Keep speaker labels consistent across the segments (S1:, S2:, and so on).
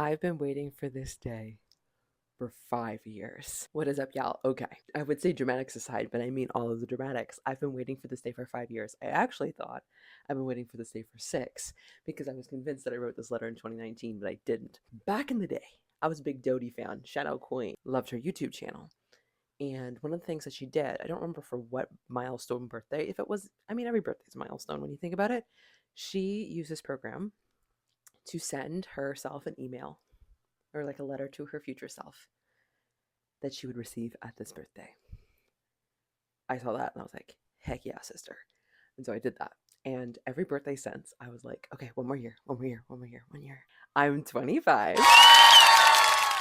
S1: I've been waiting for this day for 5 years. What is up, y'all? Okay. I would say dramatics aside, but I mean all of the dramatics. I've been waiting for this day for 5 years. I actually thought I've been waiting for this day for six because I was convinced that I wrote this letter in 2019, but I didn't. Back in the day, I was a big Dodie fan. Shout out Queen. Loved her YouTube channel. And one of the things that she did, I don't remember for what milestone birthday, if it was, I mean, every birthday's a milestone when you think about it. She used this program to send herself an email or like a letter to her future self that she would receive at this birthday. I saw that and I was like, heck yeah, sister. And so I did that. And every birthday since, I was like, okay, one more year, one more year, one more year, 1 year. I'm 25.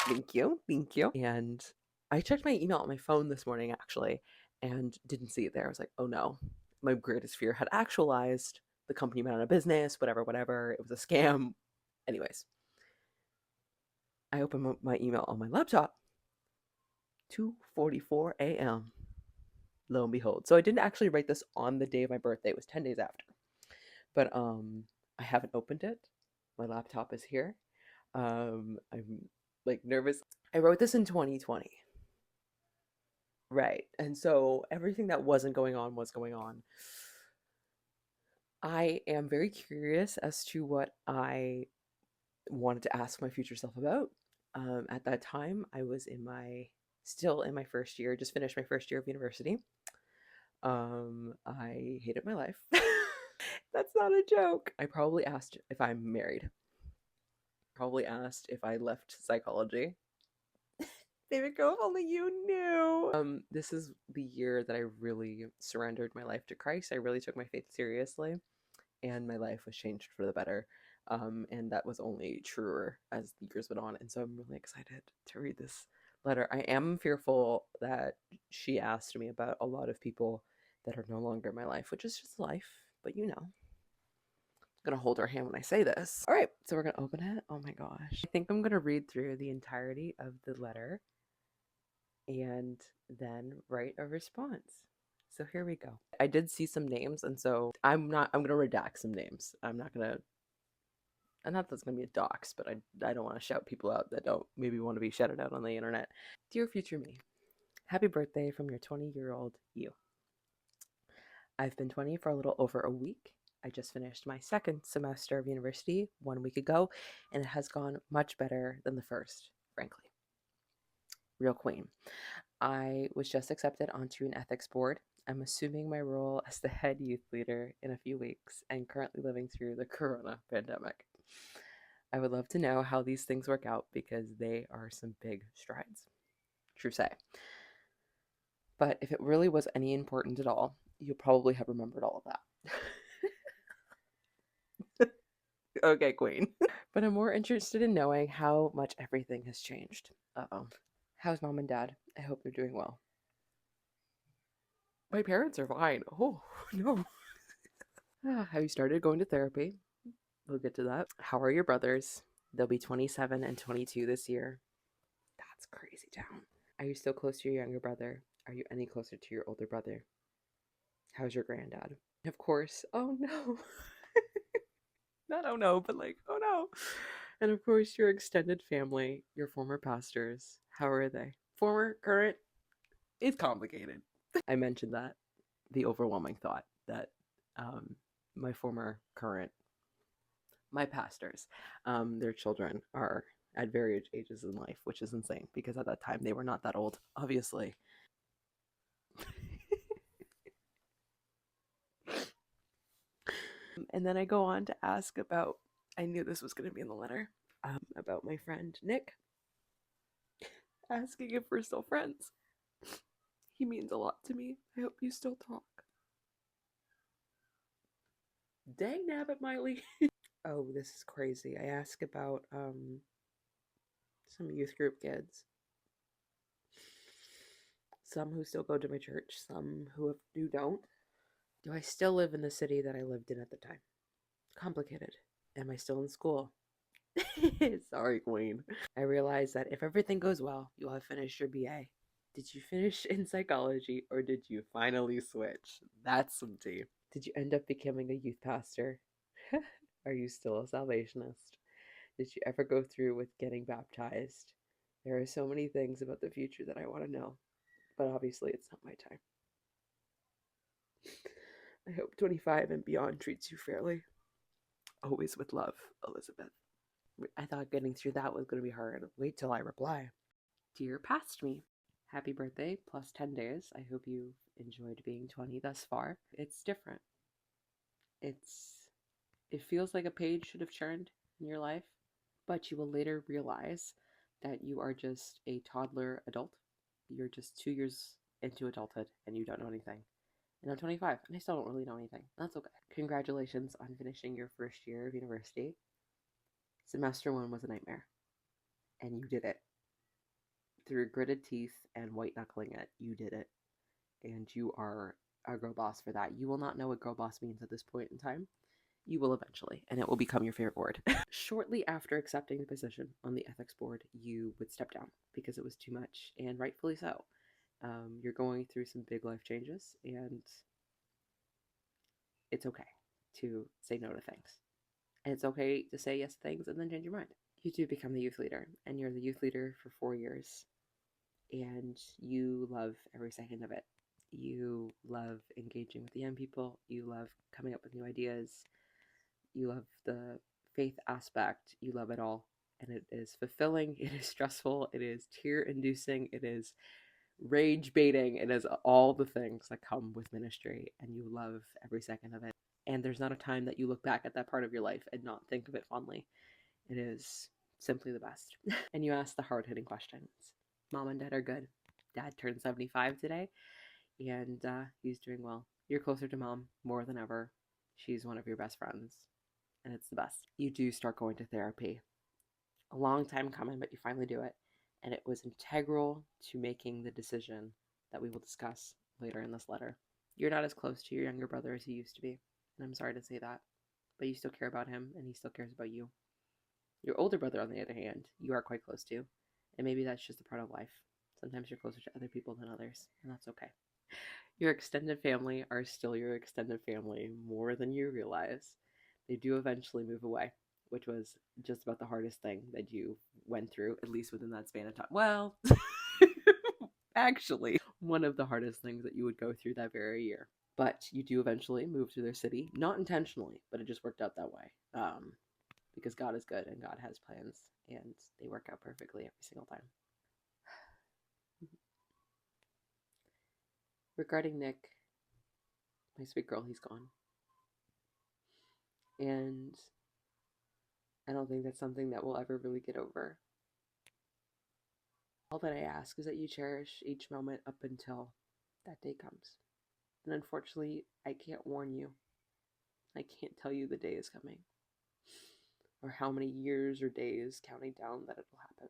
S1: Thank you, thank you. And I checked my email on my phone this morning actually and didn't see it there. I was like, oh no, my greatest fear had actualized. The company went out of business, whatever, whatever. It was a scam. Anyways, I opened my email on my laptop. 2:44 a.m. Lo and behold. So I didn't actually write this on the day of my birthday. It was 10 days after. But I haven't opened it. My laptop is here. I'm like nervous. I wrote this in 2020. Right. And so everything that wasn't going on was going on. I am very curious as to what I wanted to ask my future self about. At that time, I was still in my first year, just finished my first year of university. I hated my life. That's not a joke. I probably asked if I'm married. Probably asked if I left psychology. Baby girl, if only you knew. This is the year that I really surrendered my life to Christ. I really took my faith seriously, and my life was changed for the better. And that was only truer as the years went on. And so I'm really excited to read this letter. I am fearful that she asked me about a lot of people that are no longer in my life, which is just life, but you know. I'm gonna hold her hand when I say this. All right, so we're gonna open it. Oh my gosh. I think I'm gonna read through the entirety of the letter and then write a response. So here we go. I did see some names, and so I'm gonna redact some names. I'm not gonna, and not that's gonna be a dox, but I don't want to shout people out that don't maybe want to be shouted out on the internet. Dear future me, happy birthday from your 20-year-old you. I've been 20 for a little over a week. I just finished my second semester of university 1 week ago, and it has gone much better than the first, frankly. Real queen. I was just accepted onto an ethics board. I'm assuming my role as the head youth leader in a few weeks and currently living through the corona pandemic. I would love to know how these things work out because they are some big strides. True say. But if it really was any important at all, you'll probably have remembered all of that. Okay, queen. But I'm more interested in knowing how much everything has changed. Uh-oh. How's mom and dad? I hope they're doing well. My parents are fine. Oh, no. Have you started going to therapy? We'll get to that. How are your brothers? They'll be 27 and 22 this year. That's crazy town. Are you still close to your younger brother? Are you any closer to your older brother? How's your granddad? Of course. Oh no. Not oh no, but like, oh no. And of course, your extended family, your former pastors. How are they? Former, current? It's complicated. I mentioned that. The overwhelming thought that my former, current, my pastors, their children are at various ages in life, which is insane because at that time they were not that old, obviously. And then I go on to ask about, I knew this was going to be in the letter, about my friend Nick, asking if we're still friends. He means a lot to me. I hope you still talk. Dang nabbit, Miley. Oh, this is crazy. I ask about some youth group kids. Some who still go to my church, some who don't. Do I still live in the city that I lived in at the time? Complicated. Am I still in school? Sorry, queen. I realize that if everything goes well, you'll have finished your BA. Did you finish in psychology or did you finally switch? That's some tea. Did you end up becoming a youth pastor? Are you still a salvationist? Did you ever go through with getting baptized? There are so many things about the future that I want to know, but obviously it's not my time. I hope 25 and beyond treats you fairly. Always with love, Elizabeth. I thought getting through that was going to be hard. Wait till I reply. Dear past me, happy birthday plus 10 days. I hope you've enjoyed being 20 thus far. It's different. It feels like a page should have turned in your life, but you will later realize that you are just a toddler adult. You're just 2 years into adulthood and you don't know anything. And I'm 25 and I still don't really know anything. That's okay. Congratulations on finishing your first year of university. Semester 1 was a nightmare, and you did it. Through gritted teeth and white knuckling it, you did it. And you are a girl boss for that. You will not know what girl boss means at this point in time. You will eventually, and it will become your favorite word. Shortly after accepting the position on the ethics board, you would step down because it was too much, and rightfully so. You're going through some big life changes, and it's okay to say no to things. And it's okay to say yes to things and then change your mind. You do become the youth leader, and you're the youth leader for 4 years, and you love every second of it. You love engaging with the young people, you love coming up with new ideas, you love the faith aspect, you love it all. And it is fulfilling, it is stressful, it is tear inducing, it is rage baiting, it is all the things that come with ministry, and you love every second of it. And there's not a time that you look back at that part of your life and not think of it fondly. It is simply the best. And you ask the hard hitting questions. Mom and dad are good. Dad turned 75 today, and he's doing well. You're closer to mom more than ever. She's one of your best friends, and it's the best. You do start going to therapy. A long time coming, but you finally do it. And it was integral to making the decision that we will discuss later in this letter. You're not as close to your younger brother as you used to be, and I'm sorry to say that, but you still care about him, and he still cares about you. Your older brother, on the other hand, you are quite close to, and maybe that's just a part of life. Sometimes you're closer to other people than others, and that's okay. Your extended family are still your extended family more than you realize. They do eventually move away, which was just about the hardest thing that you went through, at least within that span of time. Well, actually, one of the hardest things that you would go through that very year. But you do eventually move to their city, not intentionally, but it just worked out that way. Because God is good and God has plans, and they work out perfectly every single time. Regarding Nick, my sweet girl, he's gone. And I don't think that's something that we'll ever really get over. All that I ask is that you cherish each moment up until that day comes. And unfortunately, I can't warn you. I can't tell you the day is coming, or how many years or days counting down that it will happen.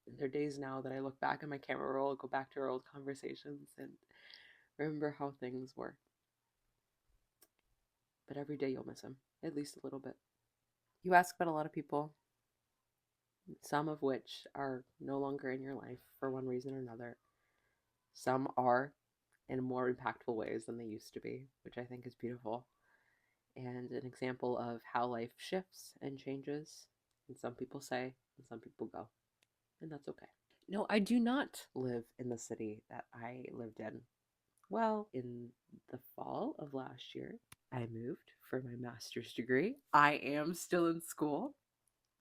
S1: And there are days now that I look back at my camera roll, go back to our old conversations, and remember how things were. But every day you'll miss him, at least a little bit. You ask about a lot of people, some of which are no longer in your life for one reason or another. Some are in more impactful ways than they used to be, which I think is beautiful. And an example of how life shifts and changes. And some people say, and some people go. And that's okay. No, I do not live in the city that I lived in. Well, in the fall of last year, I moved for my master's degree. I am still in school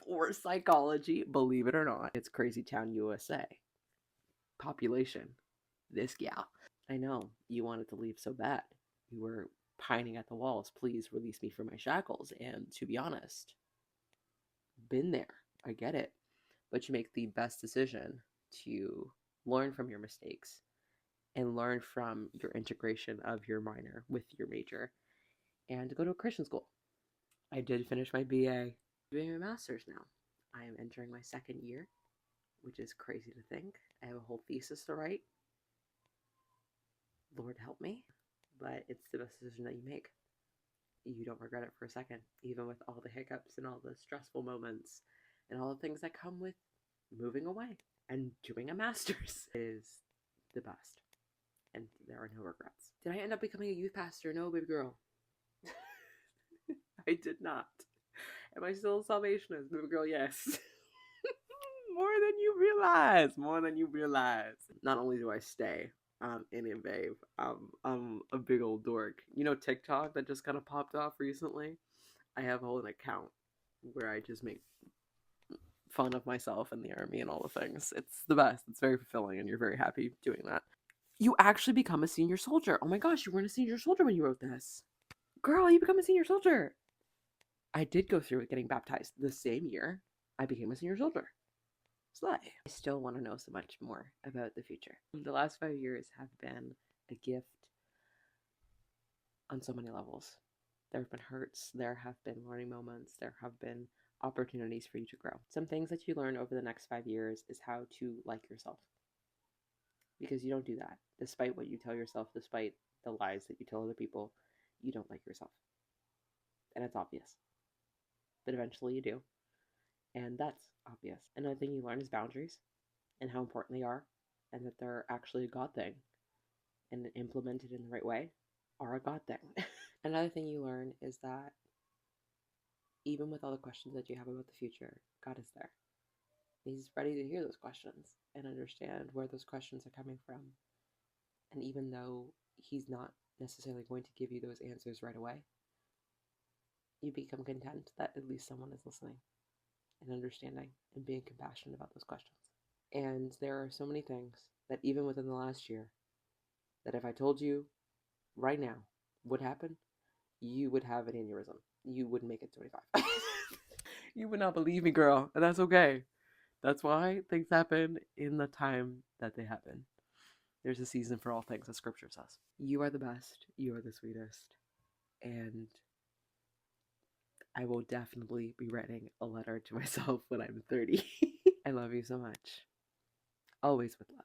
S1: for psychology, believe it or not. It's Crazy Town, USA. Population, this gal. I know, you wanted to leave so bad. You were pining at the walls, please release me from my shackles. And to be honest, been there. I get it. But you make the best decision to learn from your mistakes and learn from your integration of your minor with your major and go to a Christian school. I did finish my BA, doing my master's now. I am entering my second year, which is crazy to think. I have a whole thesis to write. Lord help me, but it's the best decision that you make. You don't regret it for a second, even with all the hiccups and all the stressful moments and all the things that come with moving away and doing a master's. It is the best, and there are no regrets. Did I end up becoming a youth pastor? No, baby girl. I did not. Am I still a Salvationist? Baby girl, yes. More than you realize. More than you realize. Not only do I stay in it, babe, I'm a big old dork. You know TikTok that just kind of popped off recently? I have a whole account where I just make fun of myself and the army and all the things. It's the best. It's very fulfilling, and you're very happy doing that. You actually become a senior soldier. Oh my gosh, you weren't a senior soldier when you wrote this. Girl, you become a senior soldier. I did go through with getting baptized the same year I became a senior soldier. Slay. I still want to know so much more about the future. The last 5 years have been a gift on so many levels. There have been hurts, there have been learning moments, there have been opportunities for you to grow. Some things that you learn over the next 5 years is how to like yourself. Because you don't do that. Despite what you tell yourself, despite the lies that you tell other people, you don't like yourself. And it's obvious. But eventually you do. And that's obvious. Another thing you learn is boundaries and how important they are, and that they're actually a God thing. And implemented in the right way are a God thing. Another thing you learn is that even with all the questions that you have about the future, God is there. He's ready to hear those questions and understand where those questions are coming from. And even though He's not necessarily going to give you those answers right away, you become content that at least someone is listening and understanding and being compassionate about those questions. And there are so many things that even within the last year, that if I told you right now would happen, you would have an aneurysm. You wouldn't make it 25. You would not believe me, girl. And that's okay. That's why things happen in the time that they happen. There's a season for all things, as scripture says. You are the best. You are the sweetest. And I will definitely be writing a letter to myself when I'm 30. I love you so much. Always with love.